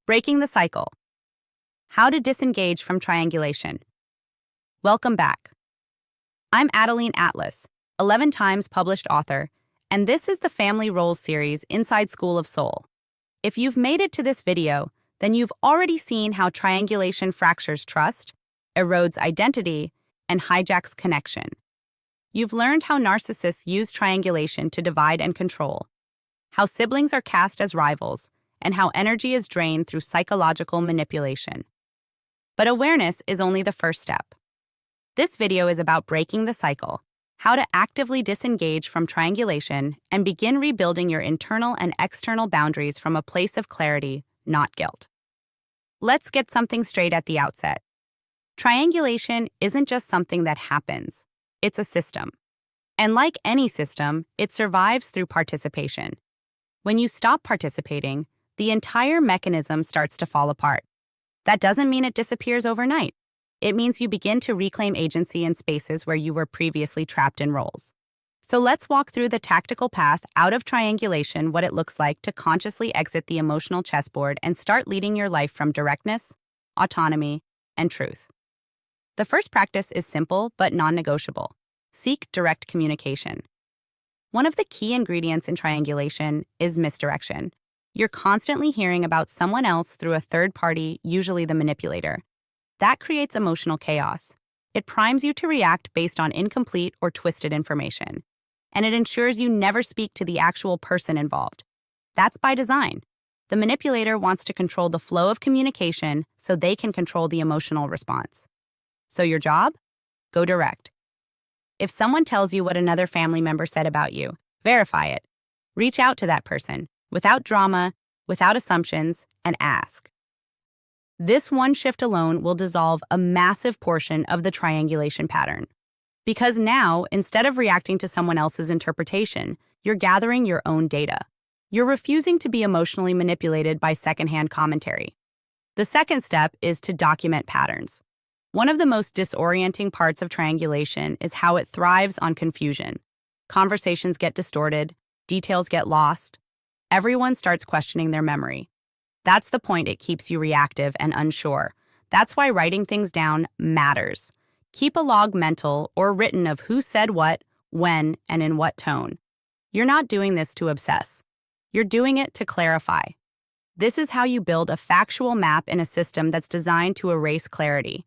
Breaking the cycle. How to disengage from triangulation. Welcome back. I'm Adeline Atlas, 11 times published author, and this is the Family Roles series inside School of Soul. If you've made it to this video, then you've already seen how triangulation fractures trust, erodes identity, and hijacks connection. You've learned how narcissists use triangulation to divide and control, how siblings are cast as rivals, and how energy is drained through psychological manipulation. But awareness is only the first step. This video is about breaking the cycle, how to actively disengage from triangulation and begin rebuilding your internal and external boundaries from a place of clarity, not guilt. Let's get something straight at the outset. Triangulation isn't just something that happens, it's a system. And like any system, it survives through participation. When you stop participating, the entire mechanism starts to fall apart. That doesn't mean it disappears overnight. It means you begin to reclaim agency in spaces where you were previously trapped in roles. So let's walk through the tactical path out of triangulation, what it looks like to consciously exit the emotional chessboard and start leading your life from directness, autonomy, and truth. The first practice is simple but non-negotiable. Seek direct communication. One of the key ingredients in triangulation is misdirection. You're constantly hearing about someone else through a third party, usually the manipulator. That creates emotional chaos. It primes you to react based on incomplete or twisted information. And it ensures you never speak to the actual person involved. That's by design. The manipulator wants to control the flow of communication so they can control the emotional response. So your job? Go direct. If someone tells you what another family member said about you, verify it. Reach out to that person, without drama, without assumptions, and ask. This one shift alone will dissolve a massive portion of the triangulation pattern. Because now, instead of reacting to someone else's interpretation, you're gathering your own data. You're refusing to be emotionally manipulated by secondhand commentary. The second step is to document patterns. One of the most disorienting parts of triangulation is how it thrives on confusion. Conversations get distorted, details get lost. Everyone starts questioning their memory. That's the point it keeps you reactive and unsure. That's why writing things down matters. Keep a log mental or written of who said what, when, and in what tone. You're not doing this to obsess. You're doing it to clarify. This is how you build a factual map in a system that's designed to erase clarity.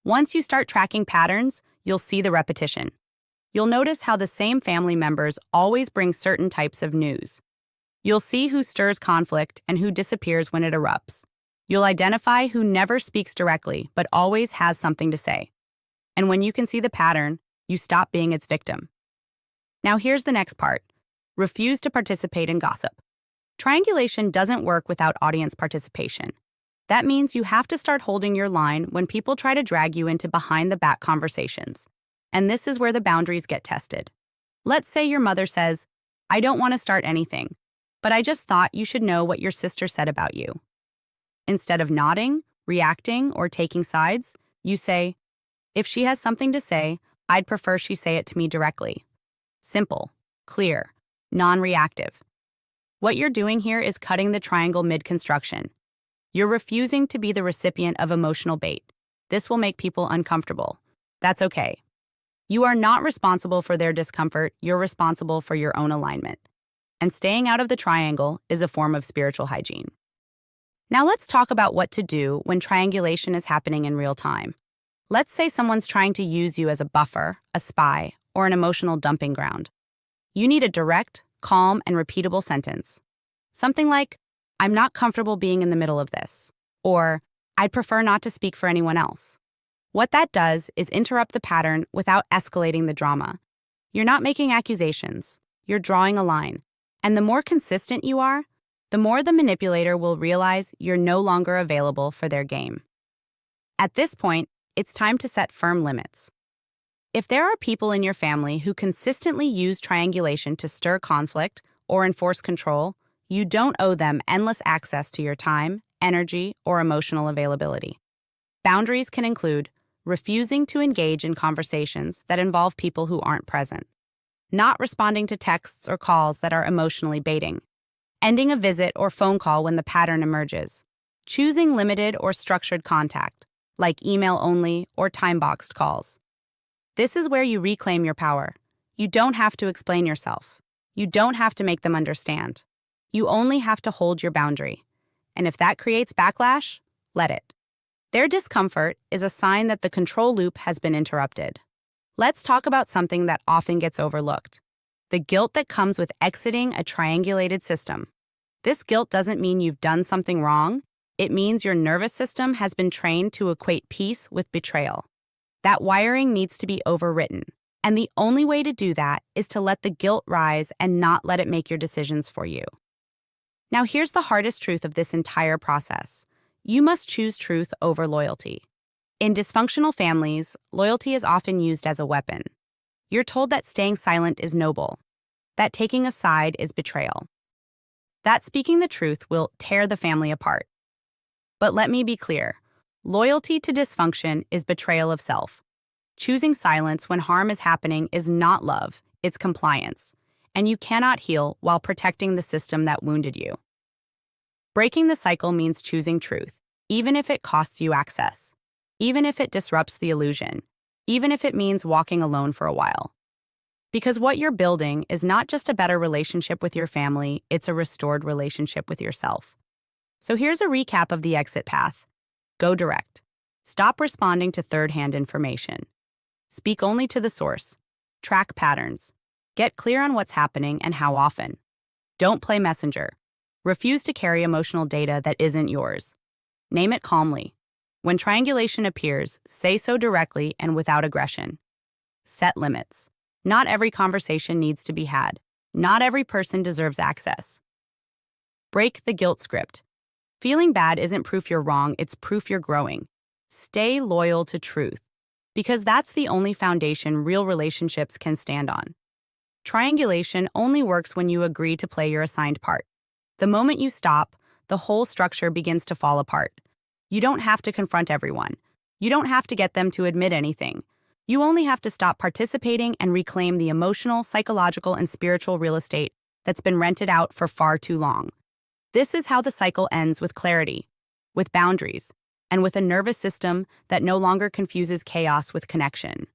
Once you start tracking patterns, you'll see the repetition. You'll notice how the same family members always bring certain types of news. You'll see who stirs conflict and who disappears when it erupts. You'll identify who never speaks directly but always has something to say. And when you can see the pattern, you stop being its victim. Now here's the next part. Refuse to participate in gossip. Triangulation doesn't work without audience participation. That means you have to start holding your line when people try to drag you into behind-the-back conversations. And this is where the boundaries get tested. Let's say your mother says, "I don't want to start anything, but I just thought you should know what your sister said about you." Instead of nodding, reacting, or taking sides, you say, "If she has something to say, I'd prefer she say it to me directly." Simple, clear, non-reactive. What you're doing here is cutting the triangle mid-construction. You're refusing to be the recipient of emotional bait. This will make people uncomfortable. That's okay. You are not responsible for their discomfort, you're responsible for your own alignment. And staying out of the triangle is a form of spiritual hygiene. Now let's talk about what to do when triangulation is happening in real time. Let's say someone's trying to use you as a buffer, a spy, or an emotional dumping ground. You need a direct, calm, and repeatable sentence. Something like, "I'm not comfortable being in the middle of this," or "I'd prefer not to speak for anyone else." What that does is interrupt the pattern without escalating the drama. You're not making accusations, you're drawing a line. And the more consistent you are, the more the manipulator will realize you're no longer available for their game. At this point, it's time to set firm limits. If there are people in your family who consistently use triangulation to stir conflict or enforce control, you don't owe them endless access to your time, energy, or emotional availability. Boundaries can include refusing to engage in conversations that involve people who aren't present, not responding to texts or calls that are emotionally baiting, ending a visit or phone call when the pattern emerges, Choosing limited or structured contact, like email only or time-boxed calls. This is where you reclaim your power. You don't have to explain yourself. You don't have to make them understand. You only have to hold your boundary. And if that creates backlash, let it. Their discomfort is a sign that the control loop has been interrupted. Let's talk about something that often gets overlooked: the guilt that comes with exiting a triangulated system. This guilt doesn't mean you've done something wrong. It means your nervous system has been trained to equate peace with betrayal. That wiring needs to be overwritten, and the only way to do that is to let the guilt rise and not let it make your decisions for you. Now here's the hardest truth of this entire process. You must choose truth over loyalty. In dysfunctional families, loyalty is often used as a weapon. You're told that staying silent is noble, that taking a side is betrayal, that speaking the truth will tear the family apart. But let me be clear, loyalty to dysfunction is betrayal of self. Choosing silence when harm is happening is not love, it's compliance, and you cannot heal while protecting the system that wounded you. Breaking the cycle means choosing truth, even if it costs you access, even if it disrupts the illusion, even if it means walking alone for a while. Because what you're building is not just a better relationship with your family, it's a restored relationship with yourself. So here's a recap of the exit path. Go direct. Stop responding to third-hand information. Speak only to the source. Track patterns. Get clear on what's happening and how often. Don't play messenger. Refuse to carry emotional data that isn't yours. Name it calmly. When triangulation appears, say so directly and without aggression. Set limits. Not every conversation needs to be had. Not every person deserves access. Break the guilt script. Feeling bad isn't proof you're wrong, it's proof you're growing. Stay loyal to truth, because that's the only foundation real relationships can stand on. Triangulation only works when you agree to play your assigned part. The moment you stop, the whole structure begins to fall apart. You don't have to confront everyone. You don't have to get them to admit anything. You only have to stop participating and reclaim the emotional, psychological, and spiritual real estate that's been rented out for far too long. This is how the cycle ends, with clarity, with boundaries, and with a nervous system that no longer confuses chaos with connection.